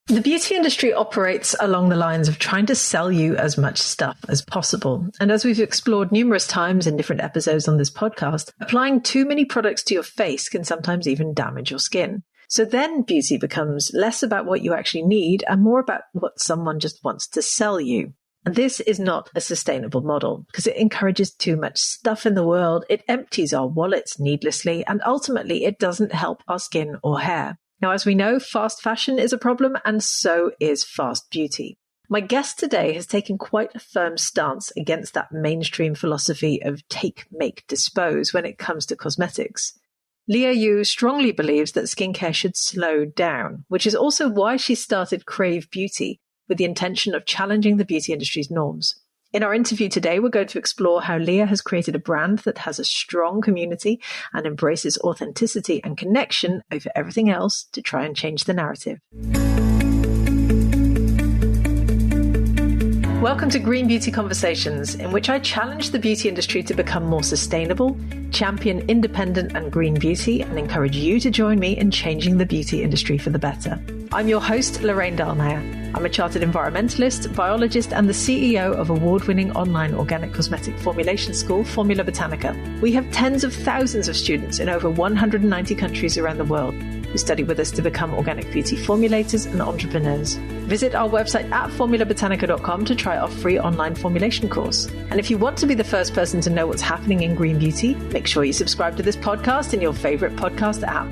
The beauty industry operates along the lines of trying to sell you as much stuff as possible. And as we've explored numerous times in different episodes on this podcast, applying too many products to your face can sometimes even damage your skin. So then beauty becomes less about what you actually need and more about what someone just wants to sell you. And this is not a sustainable model because it encourages too much stuff in the world, it empties our wallets needlessly, and ultimately it doesn't help our skin or hair. Now, as we know, fast fashion is a problem, and so is fast beauty. My guest today has taken quite a firm stance against that mainstream philosophy of take, make, dispose when it comes to cosmetics. Leah Yu strongly believes that skincare should slow down, which is also why she started Crave Beauty with the intention of challenging the beauty industry's norms. In our interview today, we're going to explore how Leah has created a brand that has a strong community and embraces authenticity and connection over everything else to try and change the narrative. Welcome to Green Beauty Conversations, in which I challenge the beauty industry to become more sustainable, champion independent and green beauty, and encourage you to join me in changing the beauty industry for the better. I'm your host, Lorraine Dahlmeier. I'm a chartered environmentalist, biologist, and the CEO of award-winning online organic cosmetic formulation school, Formula Botanica. We have tens of thousands of students in over 190 countries around the world who study with us to become organic beauty formulators and entrepreneurs. Visit our website at formulabotanica.com to try our free online formulation course. And if you want to be the first person to know what's happening in green beauty, make sure you subscribe to this podcast in your favorite podcast app.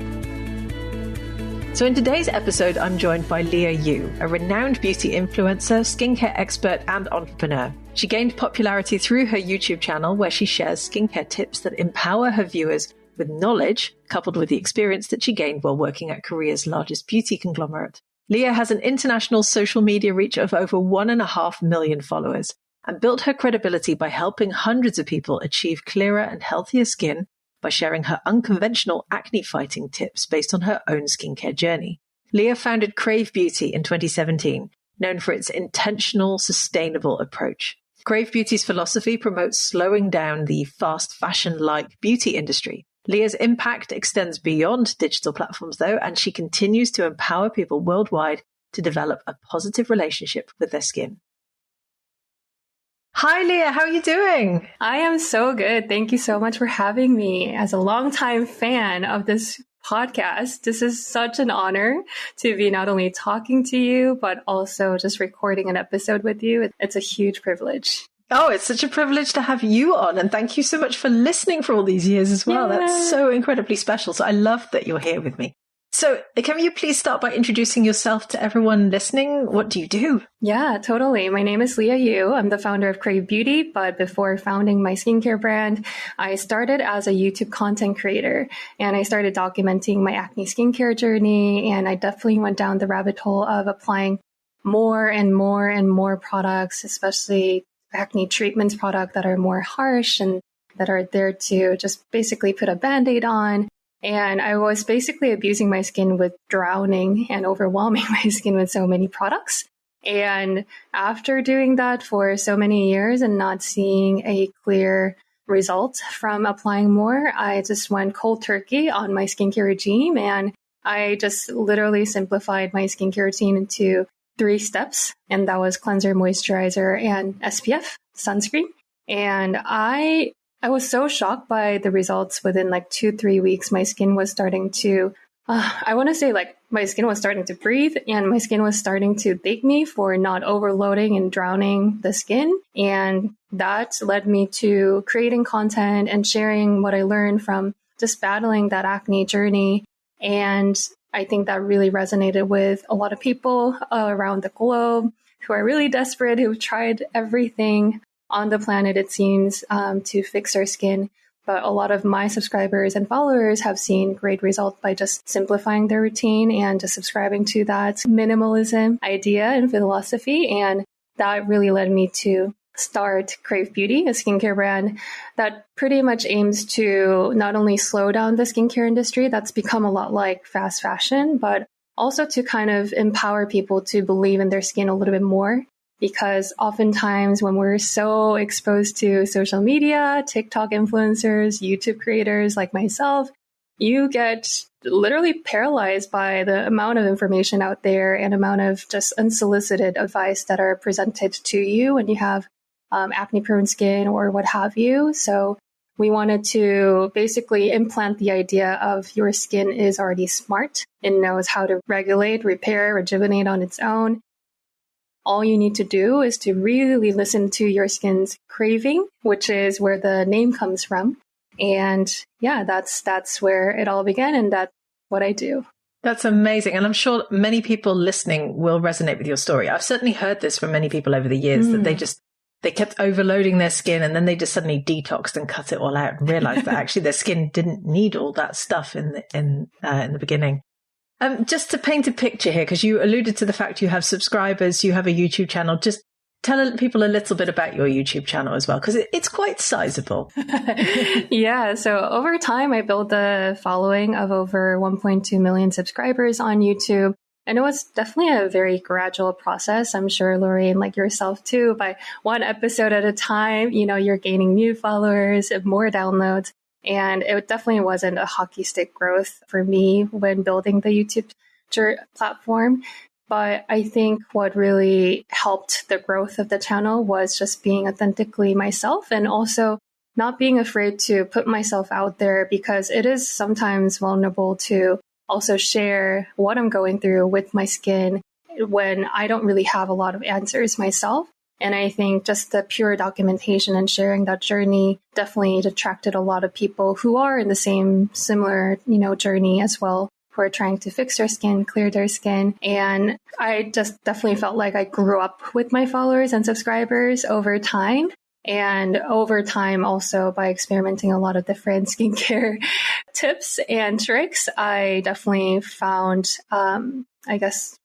So in today's episode, I'm joined by Leah Yu, a renowned beauty influencer, skincare expert, and entrepreneur. She gained popularity through her YouTube channel, where she shares skincare tips that empower her viewers with knowledge, coupled with the experience that she gained while working at Korea's largest beauty conglomerate. Leah has an international social media reach of over 1.5 million followers and built her credibility by helping hundreds of people achieve clearer and healthier skin by sharing her unconventional acne-fighting tips based on her own skincare journey. Leah founded Crave Beauty in 2017, known for its intentional, sustainable approach. Crave Beauty's philosophy promotes slowing down the fast fashion-like beauty industry. Leah's impact extends beyond digital platforms, though, and she continues to empower people worldwide to develop a positive relationship with their skin. Hi, Leah. How are you doing? I am so good. Thank you so much for having me. As a longtime fan of this podcast, this is such an honor to be not only talking to you, but also just recording an episode with you. It's a huge privilege. Oh, it's such a privilege to have you on. And thank you so much for listening for all these years as well. Yeah. That's so incredibly special. So I love that you're here with me. So can you please start by introducing yourself to everyone listening? What do you do? Yeah, totally. My name is Leah Yu. I'm the founder of Crave Beauty, but before founding my skincare brand, I started as a YouTube content creator and I started documenting my acne skincare journey. And I definitely went down the rabbit hole of applying more and more and more products, especially acne treatments product that are more harsh and that are there to just basically put a Band-Aid on. And I was basically abusing my skin with drowning and overwhelming my skin with so many products. And after doing that for so many years and not seeing a clear result from applying more, I just went cold turkey on my skincare regime. And I just literally simplified my skincare routine into 3 steps. And that was cleanser, moisturizer, and SPF sunscreen. And I was so shocked by the results. Within like 2-3 weeks, my skin was starting to, I want to say like my skin was starting to breathe and my skin was starting to thank me for not overloading and drowning the skin. And that led me to creating content and sharing what I learned from just battling that acne journey. And I think that really resonated with a lot of people around the globe who are really desperate, who've tried everything on the planet, it seems, to fix their skin. But a lot of my subscribers and followers have seen great results by just simplifying their routine and just subscribing to that minimalism idea and philosophy. And that really led me to start Crave Beauty, a skincare brand that pretty much aims to not only slow down the skincare industry that's become a lot like fast fashion, but also to kind of empower people to believe in their skin a little bit more. Because oftentimes when we're so exposed to social media, TikTok influencers, YouTube creators like myself, you get literally paralyzed by the amount of information out there and amount of just unsolicited advice that are presented to you when you have acne prone skin or what have you. So we wanted to basically implant the idea of your skin is already smart and knows how to regulate, repair, rejuvenate on its own. All you need to do is to really listen to your skin's craving, which is where the name comes from. And yeah, that's where it all began. And that's what I do. That's amazing. And I'm sure many people listening will resonate with your story. I've certainly heard this from many people over the years that they kept overloading their skin and then they just suddenly detoxed and cut it all out and realized that actually their skin didn't need all that stuff in the beginning. Just to paint a picture here, because you alluded to the fact you have subscribers, you have a YouTube channel. Just tell people a little bit about your YouTube channel as well, because it's quite sizable. Yeah. So over time, I built a following of over 1.2 million subscribers on YouTube. And it was definitely a very gradual process. I'm sure, Lorraine, like yourself too, by one episode at a time, you're gaining new followers, more downloads. And it definitely wasn't a hockey stick growth for me when building the YouTube platform. But I think what really helped the growth of the channel was just being authentically myself and also not being afraid to put myself out there, because it is sometimes vulnerable to also share what I'm going through with my skin when I don't really have a lot of answers myself. And I think just the pure documentation and sharing that journey definitely attracted a lot of people who are in the same similar, journey as well, who are trying to fix their skin, clear their skin. And I just definitely felt like I grew up with my followers and subscribers over time. And over time, also by experimenting a lot of different skincare tips and tricks, I definitely found,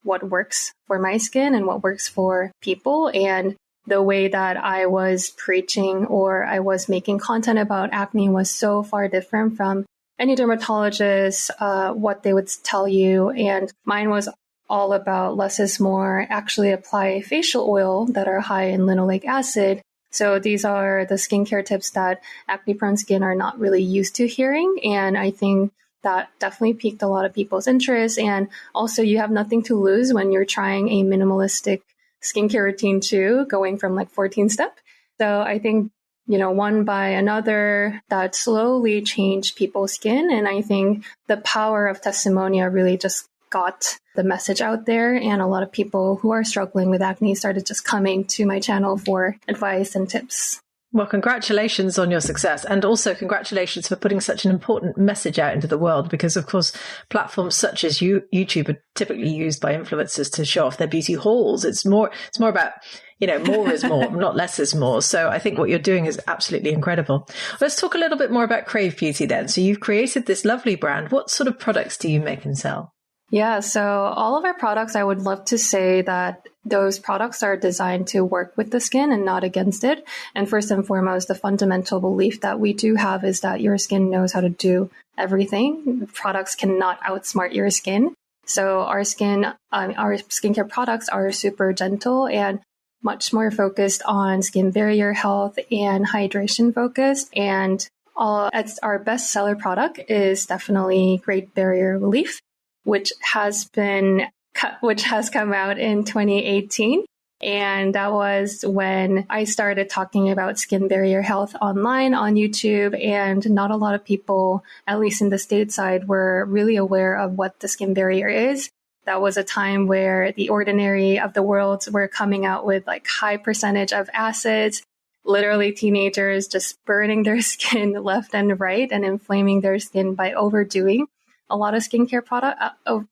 what works for my skin and what works for people. And the way that I was preaching or I was making content about acne was so far different from any dermatologist, what they would tell you. And mine was all about less is more, actually apply facial oil that are high in linoleic acid. So these are the skincare tips that acne-prone skin are not really used to hearing. And I think that definitely piqued a lot of people's interest. And also you have nothing to lose when you're trying a minimalistic skincare routine too, going from like 14 step. So I think, one by another, that slowly changed people's skin. And I think the power of Testimonia really just got the message out there, and a lot of people who are struggling with acne started just coming to my channel for advice and tips. Well, congratulations on your success, and also congratulations for putting such an important message out into the world, because of course platforms such as YouTube are typically used by influencers to show off their beauty hauls. It's more about, more is more, not less is more. So I think what you're doing is absolutely incredible. Let's talk a little bit more about Crave Beauty then. So you've created this lovely brand. What sort of products do you make and sell? Yeah, so all of our products, I would love to say that those products are designed to work with the skin and not against it. And first and foremost, the fundamental belief that we do have is that your skin knows how to do everything. Products cannot outsmart your skin. So our skincare products are super gentle and much more focused on skin barrier health and hydration focused. And our bestseller product is definitely Great Barrier Relief, which has come out in 2018. And that was when I started talking about skin barrier health online on YouTube. And not a lot of people, at least in the stateside, were really aware of what the skin barrier is. That was a time where the Ordinary of the world were coming out with like high percentage of acids, literally teenagers just burning their skin left and right and inflaming their skin by overdoing a lot of skincare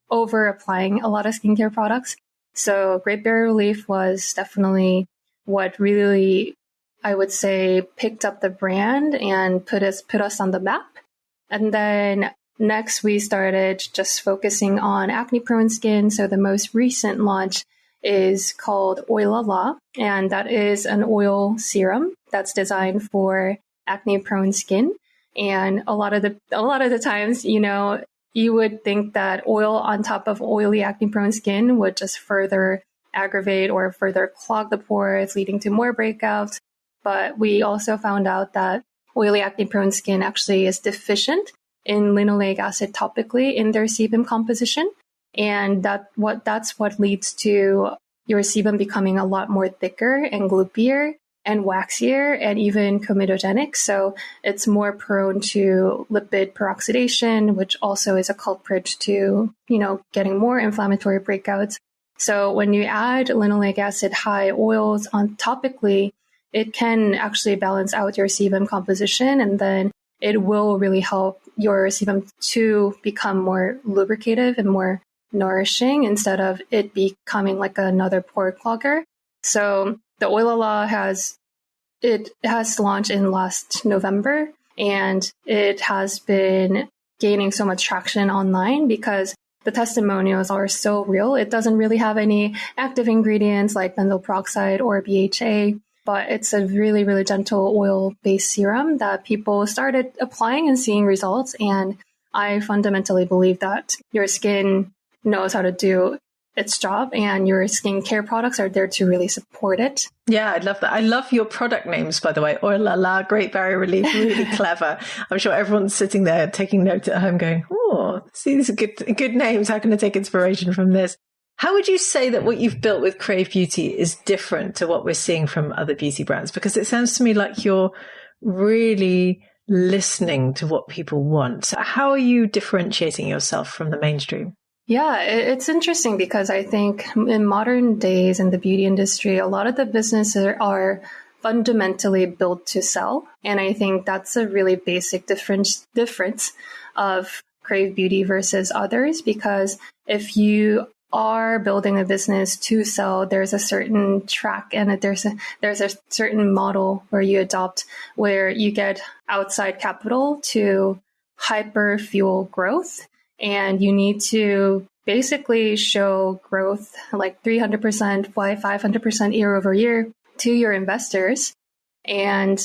over applying a lot of skincare products. So Great Barrier Relief was definitely what really, I would say, picked up the brand and put us on the map. And then next we started just focusing on acne prone skin. So the most recent launch is called Oilala, and that is an oil serum that's designed for acne prone skin. And a lot of the times, you would think that oil on top of oily acne-prone skin would just further aggravate or further clog the pores, leading to more breakouts. But we also found out that oily acne-prone skin actually is deficient in linoleic acid topically in their sebum composition. And that's what leads to your sebum becoming a lot more thicker and gloopier and waxier and even comedogenic. So it's more prone to lipid peroxidation, which also is a culprit to, getting more inflammatory breakouts. So when you add linoleic acid high oils on topically, it can actually balance out your sebum composition, and then it will really help your sebum to become more lubricative and more nourishing instead of it becoming like another pore clogger. So the Oilala has launched in last November, and it has been gaining so much traction online because the testimonials are so real. It doesn't really have any active ingredients like benzoyl peroxide or BHA, but it's a really, really gentle oil-based serum that people started applying and seeing results. And I fundamentally believe that your skin knows how to do its job, and your skincare products are there to really support it. Yeah, I love that. I love your product names, by the way. Oilala, Great Barrier Relief, really clever. I'm sure everyone's sitting there taking notes at home going, oh, see, these are good names. How can I take inspiration from this? How would you say that what you've built with Crave Beauty is different to what we're seeing from other beauty brands? Because it sounds to me like you're really listening to what people want. So how are you differentiating yourself from the mainstream? Yeah, it's interesting because I think in modern days in the beauty industry, a lot of the businesses are fundamentally built to sell. And I think that's a really basic difference of Crave Beauty versus others, because if you are building a business to sell, there's a certain track and there's a certain model where you adopt, where you get outside capital to hyper fuel growth. And you need to basically show growth like 300%, 500% year over year to your investors. And,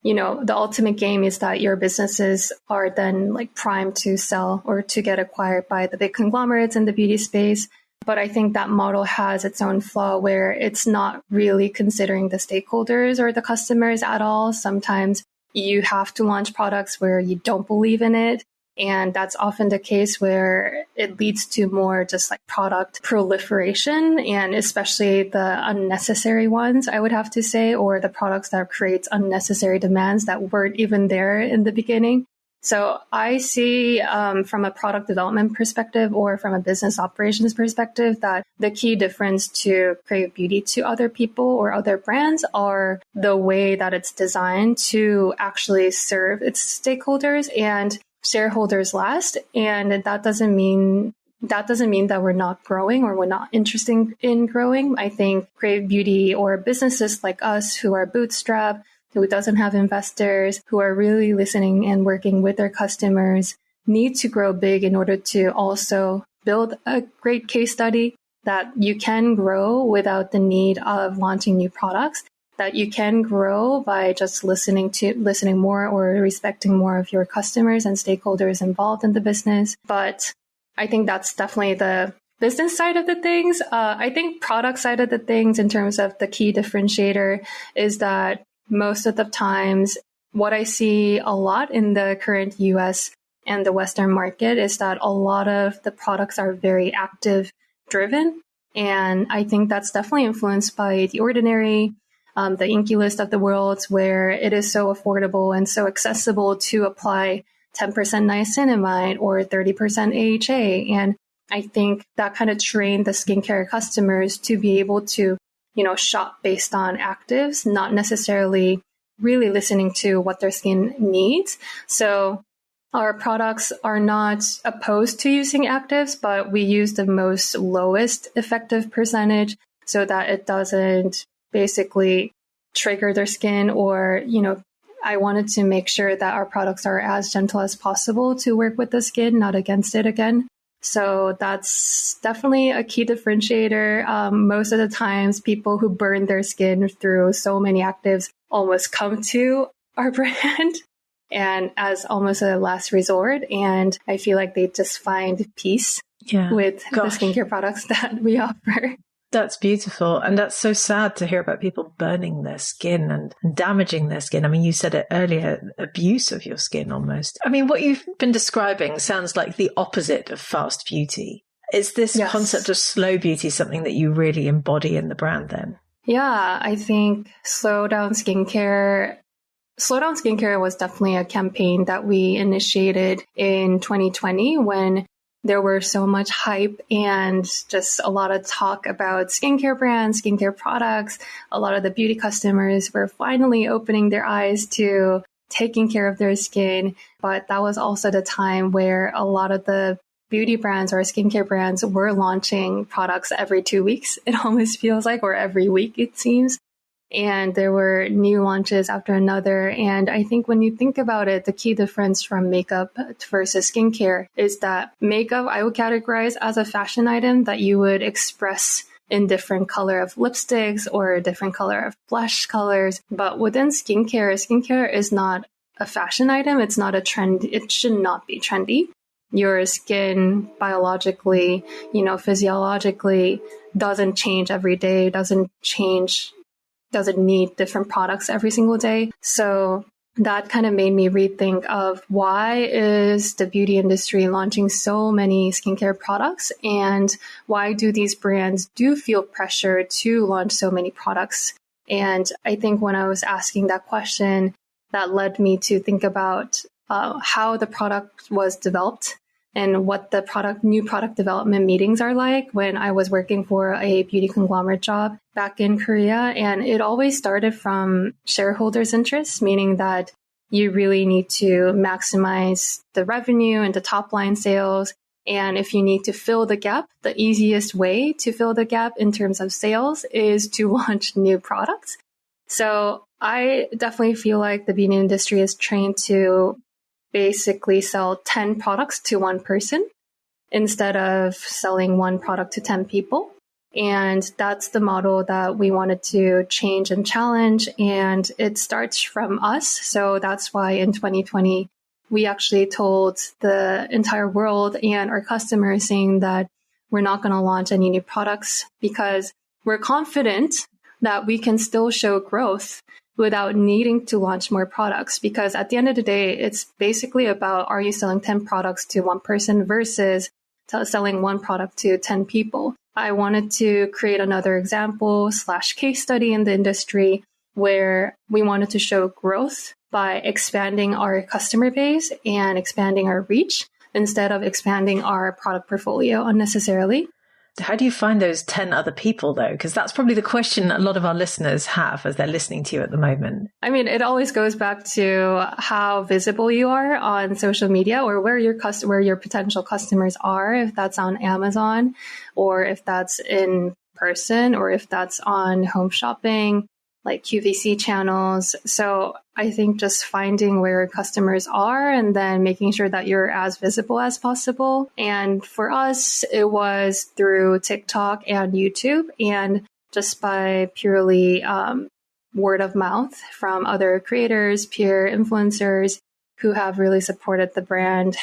the ultimate game is that your businesses are then like primed to sell or to get acquired by the big conglomerates in the beauty space. But I think that model has its own flaw where it's not really considering the stakeholders or the customers at all. Sometimes you have to launch products where you don't believe in it. And that's often the case where it leads to more just like product proliferation, and especially the unnecessary ones, I would have to say, or the products that creates unnecessary demands that weren't even there in the beginning. So I see from a product development perspective or from a business operations perspective that the key difference to Crave Beauty to other people or other brands are the way that it's designed to actually serve its stakeholders and shareholders last. And that doesn't mean that we're not growing or we're not interested in growing. I think Crave Beauty or businesses like us who are bootstrapped, who doesn't have investors, who are really listening and working with their customers, need to grow big in order to also build a great case study that you can grow without the need of launching new products, that you can grow by just listening more or respecting more of your customers and stakeholders involved in the business. But I think that's definitely the business side of the things. I think product side of the things in terms of the key differentiator is that most of the times what I see a lot in the current US and the Western market is that a lot of the products are very active driven. And I think that's definitely influenced by The Ordinary, the INKEY List of the world, where it is so affordable and so accessible to apply 10% niacinamide or 30% AHA. And I think that kind of trained the skincare customers to be able to, shop based on actives, not necessarily really listening to what their skin needs. So our products are not opposed to using actives, but we use the most lowest effective percentage so that it doesn't basically trigger their skin or, I wanted to make sure that our products are as gentle as possible to work with the skin, not against it again. So that's definitely a key differentiator. Most of the times people who burn their skin through so many actives almost come to our brand and as almost a last resort. And I feel like they just find peace with the skincare products that we offer. That's beautiful. And that's so sad to hear about people burning their skin and damaging their skin. I mean, you said it earlier, abuse of your skin almost. I mean, what you've been describing sounds like the opposite of fast beauty. Is this concept of slow beauty something that you really embody in the brand then? Yeah, I think Slow Down Skincare was definitely a campaign that we initiated in 2020 when there were so much hype and just a lot of talk about skincare brands, skincare products. A lot of the beauty customers were finally opening their eyes to taking care of their skin. But that was also the time where a lot of the beauty brands or skincare brands were launching products every 2 weeks. It almost feels like, or every week, it seems. And there were new launches after another. And I think when you think about it, the key difference from makeup versus skincare is that makeup I would categorize as a fashion item that you would express in different color of lipsticks or a different color of blush colors. But within skincare is not a fashion item. It's not a trend. It should not be trendy. Your skin biologically, physiologically doesn't change every day, doesn't need different products every single day. So that kind of made me rethink of why is the beauty industry launching so many skincare products, and why do these brands feel pressure to launch so many products? And I think when I was asking that question, that led me to think about how the product was developed and what the new product development meetings are like when I was working for a beauty conglomerate job back in Korea. And it always started from shareholders' interests, meaning that you really need to maximize the revenue and the top line sales. And if you need to fill the gap, the easiest way to fill the gap in terms of sales is to launch new products. So I definitely feel like the beauty industry is trained to basically sell 10 products to one person instead of selling one product to 10 people. And that's the model that we wanted to change and challenge. And it starts from us. So that's why in 2020, we actually told the entire world and our customers saying that we're not going to launch any new products because we're confident that we can still show growth without needing to launch more products. Because at the end of the day, it's basically about, are you selling 10 products to one person versus selling one product to 10 people? I wanted to create another example / case study in the industry where we wanted to show growth by expanding our customer base and expanding our reach instead of expanding our product portfolio unnecessarily. How do you find those 10 other people, though? Because that's probably the question a lot of our listeners have as they're listening to you at the moment. I mean, it always goes back to how visible you are on social media or where your potential customers are, if that's on Amazon or if that's in person or if that's on home shopping, like QVC channels. So I think just finding where customers are and then making sure that you're as visible as possible. And for us, it was through TikTok and YouTube and just by purely word of mouth from other creators, peer influencers who have really supported the brand.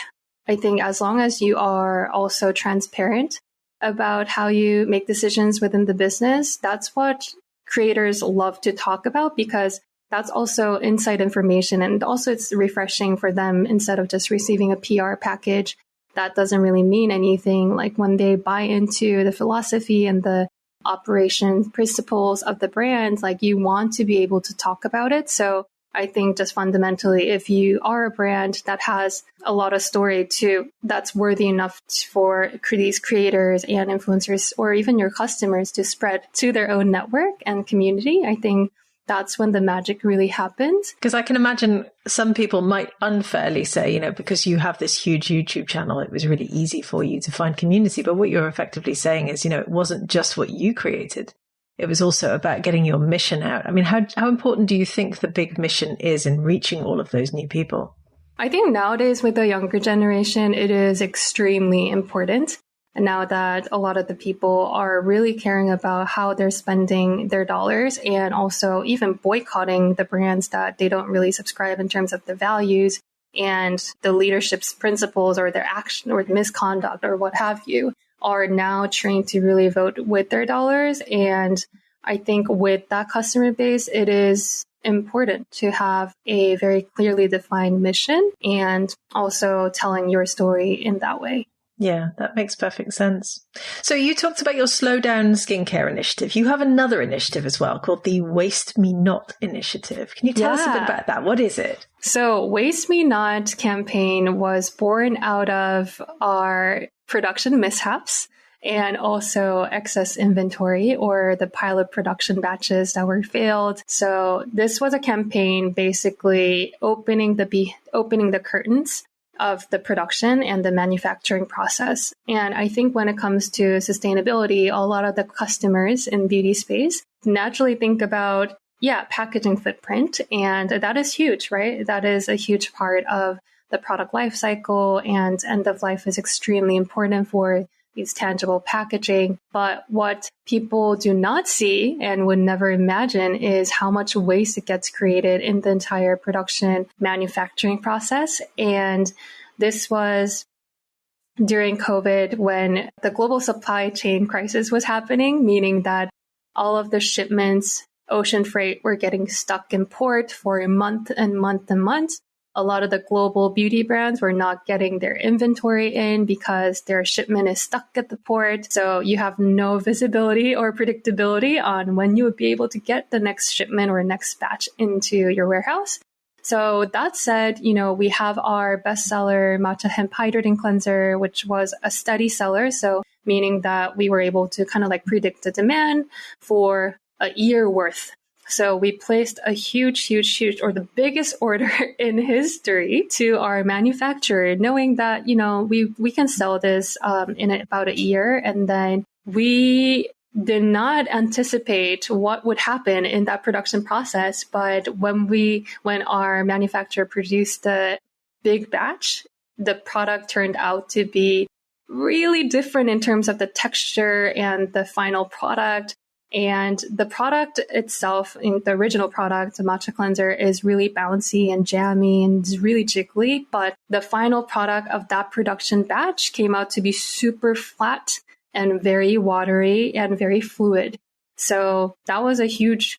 I think as long as you are also transparent about how you make decisions within the business, that's what creators love to talk about because that's also inside information. And also it's refreshing for them instead of just receiving a PR package that doesn't really mean anything. Like when they buy into the philosophy and the operation principles of the brand, like you want to be able to talk about it. So I think just fundamentally, if you are a brand that has a lot of story that's worthy enough for these creators and influencers or even your customers to spread to their own network and community, I think that's when the magic really happens. Because I can imagine some people might unfairly say, because you have this huge YouTube channel, it was really easy for you to find community. But what you're effectively saying is, it wasn't just what you created. It was also about getting your mission out. I mean, how important do you think the big mission is in reaching all of those new people? I think nowadays with the younger generation, it is extremely important. And now that a lot of the people are really caring about how they're spending their dollars and also even boycotting the brands that they don't really subscribe in terms of the values and the leadership's principles or their action or misconduct or what have you. are now trained to really vote with their dollars. And I think with that customer base, it is important to have a very clearly defined mission and also telling your story in that way. Yeah, that makes perfect sense. So you talked about your Slow Down skincare initiative. You have another initiative as well called the Waste Me Not initiative. Can you tell us a bit about that? What is it? So Waste Me Not campaign was born out of our production mishaps and also excess inventory or the pilot production batches that were failed. So this was a campaign basically opening the curtains of the production and the manufacturing process. And I think when it comes to sustainability, a lot of the customers in beauty space naturally think about, packaging footprint. And that is huge, right? That is a huge part of the product life cycle, and end of life is extremely important for these tangible packaging. But what people do not see and would never imagine is how much waste it gets created in the entire production manufacturing process. And this was during COVID when the global supply chain crisis was happening, meaning that all of the shipments, ocean freight, were getting stuck in port for a month and month and months. A lot of the global beauty brands were not getting their inventory in because their shipment is stuck at the port. So you have no visibility or predictability on when you would be able to get the next shipment or next batch into your warehouse. So that said, we have our bestseller Matcha Hemp Hydrating Cleanser, which was a steady seller. So meaning that we were able to kind of like predict the demand for a year worth. So we placed a huge, or the biggest order in history to our manufacturer, knowing that, we can sell this in about a year. And then we did not anticipate what would happen in that production process. But when our manufacturer produced the big batch, the product turned out to be really different in terms of the texture and the final product. And the product itself, the original product, the matcha cleanser, is really bouncy and jammy and is really jiggly. But the final product of that production batch came out to be super flat and very watery and very fluid. So that was a huge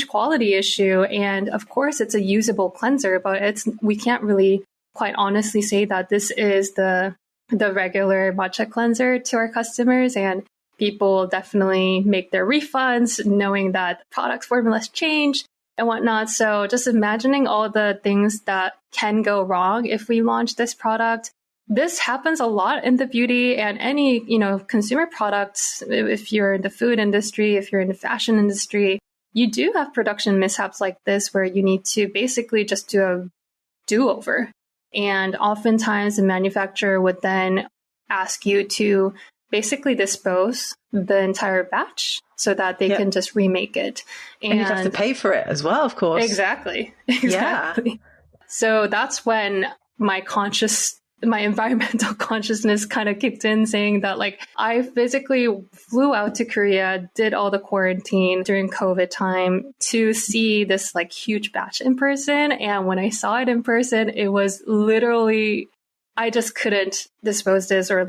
quality issue. And of course, it's a usable cleanser, but we can't really quite honestly say that this is the regular matcha cleanser to our customers. And people definitely make their refunds knowing that the product formulas change and whatnot. So just imagining all the things that can go wrong if we launch this product. This happens a lot in the beauty and any, consumer products. If you're in the food industry, if you're in the fashion industry, you do have production mishaps like this where you need to basically just do a do-over. And oftentimes the manufacturer would then ask you to basically dispose the entire batch so that they can just remake it. And you'd have to pay for it as well, of course. Exactly. Yeah. So that's when my environmental consciousness kind of kicked in, saying that I physically flew out to Korea, did all the quarantine during COVID time to see this huge batch in person. And when I saw it in person, it was literally, I just couldn't dispose this or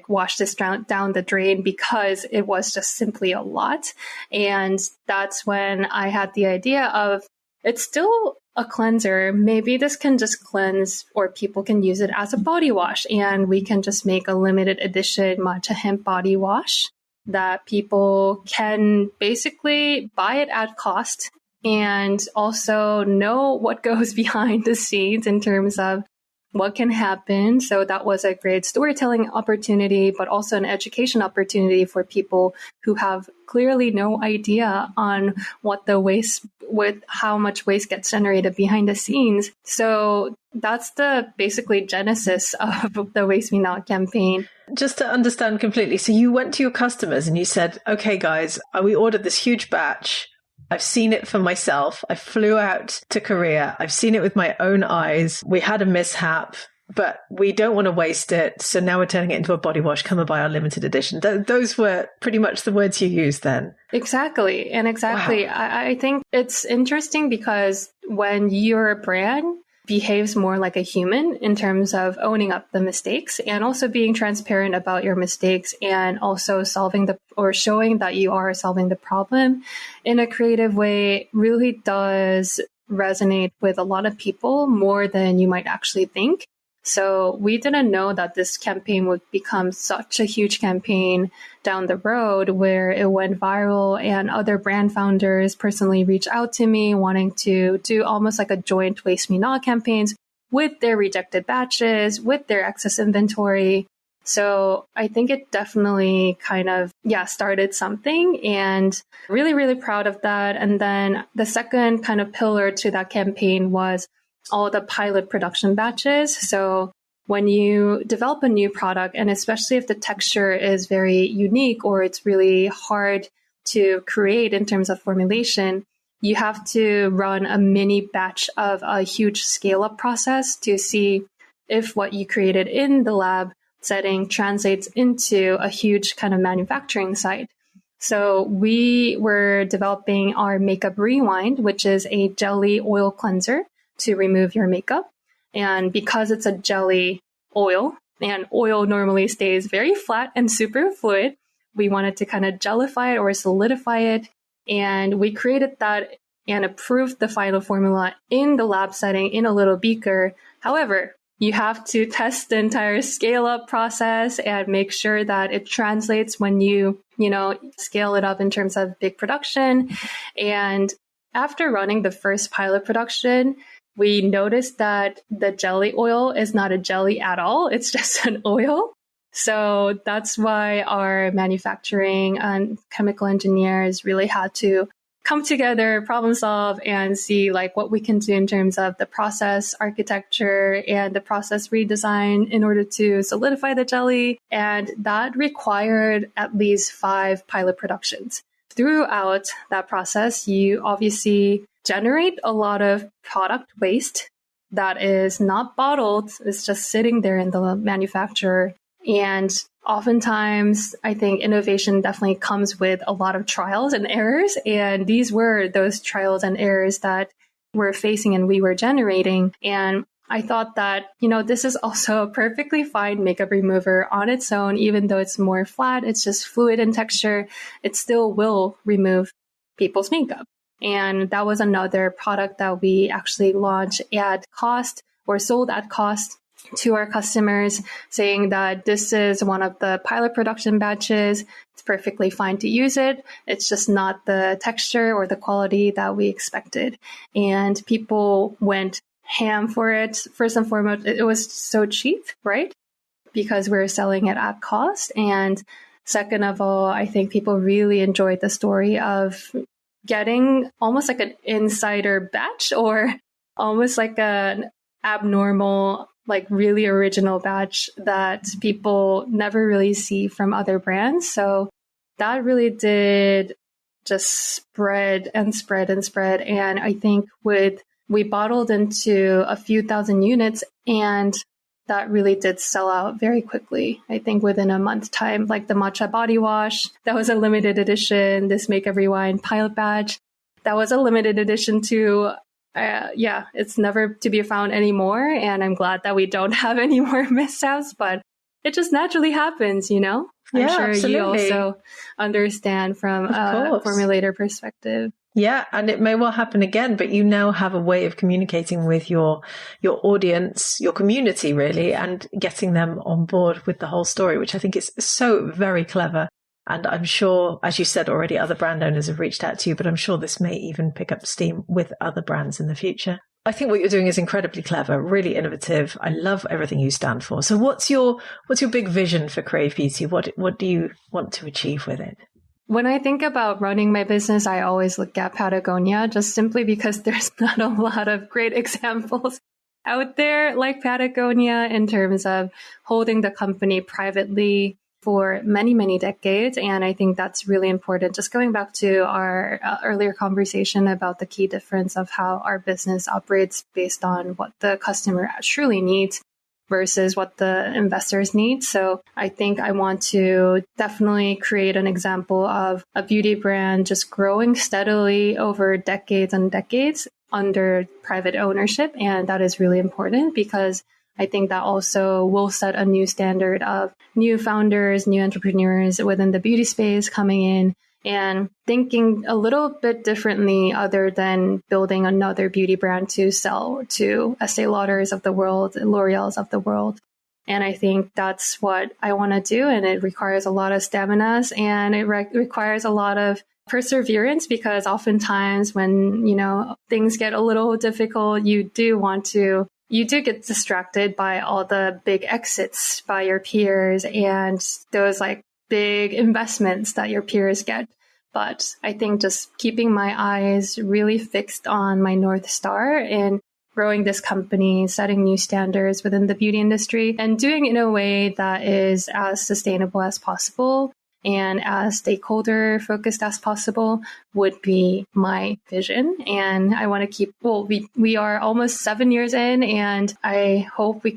wash this down the drain because it was just simply a lot. And that's when I had the idea of, it's still a cleanser. Maybe this can just cleanse, or people can use it as a body wash. And we can just make a limited edition matcha hemp body wash that people can basically buy it at cost and also know what goes behind the scenes in terms of what can happen. So that was a great storytelling opportunity, but also an education opportunity for people who have clearly no idea on what the waste, with how much waste gets generated behind the scenes. So that's the basically genesis of the Waste Me Not campaign. Just to understand completely. So you went to your customers and you said, okay, guys, we ordered this huge batch. I've seen it for myself. I flew out to Korea. I've seen it with my own eyes. We had a mishap, but we don't want to waste it. So now we're turning it into a body wash. Come and buy our limited edition. Those were pretty much the words you used then. Exactly. And exactly. Wow. I think it's interesting because when you're a brand, behaves more like a human in terms of owning up the mistakes and also being transparent about your mistakes and also showing that you are solving the problem in a creative way really does resonate with a lot of people more than you might actually think. So we didn't know that this campaign would become such a huge campaign down the road where it went viral, and other brand founders personally reached out to me wanting to do almost like a joint Waste Me Not campaigns with their rejected batches, with their excess inventory. So I think it definitely kind of, started something, and really, really proud of that. And then the second kind of pillar to that campaign was all the pilot production batches. So when you develop a new product, and especially if the texture is very unique or it's really hard to create in terms of formulation, you have to run a mini batch of a huge scale-up process to see if what you created in the lab setting translates into a huge kind of manufacturing site. So we were developing our Makeup Rewind, which is a jelly oil cleanser to remove your makeup. And because it's a jelly oil, and oil normally stays very flat and super fluid, we wanted to kind of gellify it or solidify it. And we created that and approved the final formula in the lab setting in a little beaker. However, you have to test the entire scale up process and make sure that it translates when you scale it up in terms of big production. And after running the first pilot production, we noticed that the jelly oil is not a jelly at all. It's just an oil. So that's why our manufacturing and chemical engineers really had to come together, problem solve, and see like what we can do in terms of the process architecture and the process redesign in order to solidify the jelly. And that required at least 5 pilot productions. Throughout that process, you obviously generate a lot of product waste that is not bottled. It's just sitting there in the manufacturer. And oftentimes, I think innovation definitely comes with a lot of trials and errors. And these were those trials and errors that we're facing and we were generating. And I thought that, this is also a perfectly fine makeup remover on its own, even though it's more flat, it's just fluid in texture, it still will remove people's makeup. And that was another product that we actually launched at cost or sold at cost to our customers, saying that this is one of the pilot production batches. It's perfectly fine to use it. It's just not the texture or the quality that we expected. And people went ham for it. First and foremost, it was so cheap, right? Because we're selling it at cost. And second of all, I think people really enjoyed the story of getting almost like an insider batch or almost like an abnormal, like really original batch that people never really see from other brands. So that really did just spread and spread and spread. And I think we bottled into a few thousand units, and that really did sell out very quickly. I think within a month time, like the matcha body wash, that was a limited edition. This Makeup Rewind pilot batch, that was a limited edition too. It's never to be found anymore. And I'm glad that we don't have any more mishaps, but it just naturally happens, I'm sure absolutely. You also understand from a formulator perspective. Yeah, and it may well happen again, but you now have a way of communicating with your audience, your community really, and getting them on board with the whole story, which I think is so very clever. And I'm sure, as you said already, other brand owners have reached out to you, but I'm sure this may even pick up steam with other brands in the future. I think what you're doing is incredibly clever, really innovative. I love everything you stand for. So what's your big vision for Crave Beauty? What do you want to achieve with it? When I think about running my business, I always look at Patagonia, just simply because there's not a lot of great examples out there like Patagonia in terms of holding the company privately for many, many decades. And I think that's really important. Just going back to our earlier conversation about the key difference of how our business operates based on what the customer truly needs versus what the investors need. So I think I want to definitely create an example of a beauty brand just growing steadily over decades and decades under private ownership. And that is really important because I think that also will set a new standard of new founders, new entrepreneurs within the beauty space coming in and thinking a little bit differently other than building another beauty brand to sell to Estee Lauders of the world, L'Oreal's of the world. And I think that's what I want to do. And it requires a lot of stamina and it requires a lot of perseverance because oftentimes when, things get a little difficult, you do get distracted by all the big exits by your peers and those like big investments that your peers get. But I think just keeping my eyes really fixed on my North Star and growing this company, setting new standards within the beauty industry and doing it in a way that is as sustainable as possible and as stakeholder focused as possible would be my vision. And I want to keep, we are almost 7 years in and I hope I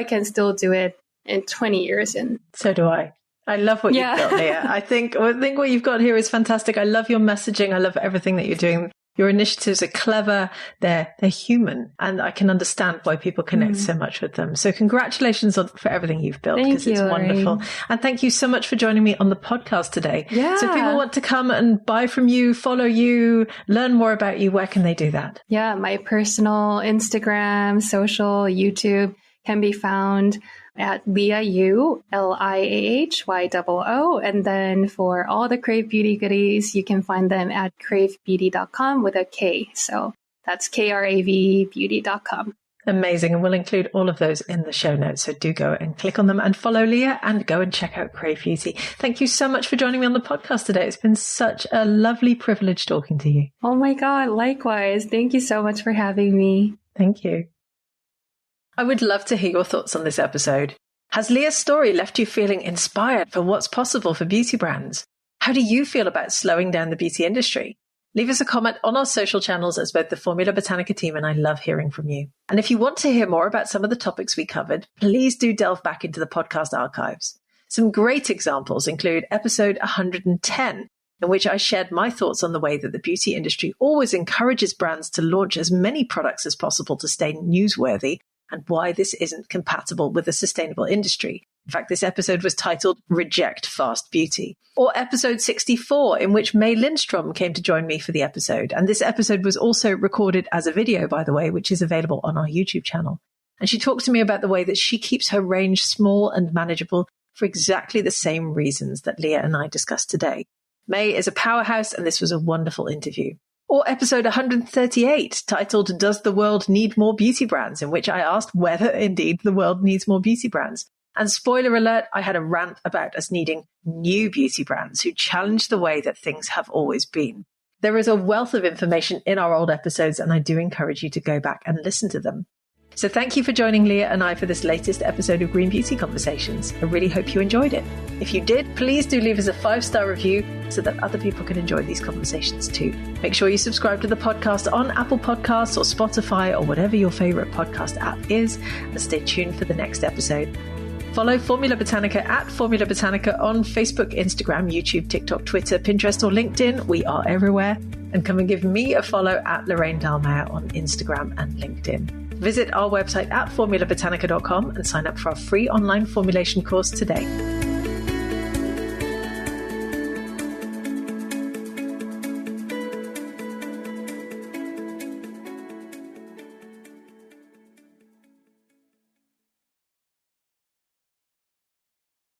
can still do it in 20 years in. So do I. I love what you've got here. I think what you've got here is fantastic. I love your messaging. I love everything that you're doing. Your initiatives are clever. They're human. And I can understand why people connect so much with them. So congratulations for everything you've built because it's wonderful. And thank you so much for joining me on the podcast today. Yeah. So if people want to come and buy from you, follow you, learn more about you, where can they do that? Yeah, my personal Instagram, social, YouTube can be found at Leah Yu, LIAHYOO. And then for all the Crave Beauty goodies, you can find them at cravebeauty.com with a K. So that's KRAVbeauty.com. Amazing. And we'll include all of those in the show notes. So do go and click on them and follow Leah and go and check out Crave Beauty. Thank you so much for joining me on the podcast today. It's been such a lovely privilege talking to you. Oh my God. Likewise. Thank you so much for having me. Thank you. I would love to hear your thoughts on this episode. Has Leah's story left you feeling inspired for what's possible for beauty brands? How do you feel about slowing down the beauty industry? Leave us a comment on our social channels as both the Formula Botanica team and I love hearing from you. And if you want to hear more about some of the topics we covered, please do delve back into the podcast archives. Some great examples include episode 110, in which I shared my thoughts on the way that the beauty industry always encourages brands to launch as many products as possible to stay newsworthy, and why this isn't compatible with a sustainable industry. In fact, this episode was titled Reject Fast Beauty. Or episode 64, in which May Lindstrom came to join me for the episode. And this episode was also recorded as a video, by the way, which is available on our YouTube channel. And she talked to me about the way that she keeps her range small and manageable for exactly the same reasons that Leah and I discussed today. May is a powerhouse, and this was a wonderful interview. Or episode 138, titled Does the World Need More Beauty Brands?, in which I asked whether indeed the world needs more beauty brands. And spoiler alert, I had a rant about us needing new beauty brands who challenge the way that things have always been. There is a wealth of information in our old episodes, and I do encourage you to go back and listen to them. So thank you for joining Leah and I for this latest episode of Green Beauty Conversations. I really hope you enjoyed it. If you did, please do leave us a 5-star review so that other people can enjoy these conversations too. Make sure you subscribe to the podcast on Apple Podcasts or Spotify or whatever your favorite podcast app is, and stay tuned for the next episode. Follow Formula Botanica at Formula Botanica on Facebook, Instagram, YouTube, TikTok, Twitter, Pinterest, or LinkedIn. We are everywhere. And come and give me a follow at Lorraine Dahlmeier on Instagram and LinkedIn. Visit our website at formulabotanica.com and sign up for our free online formulation course today.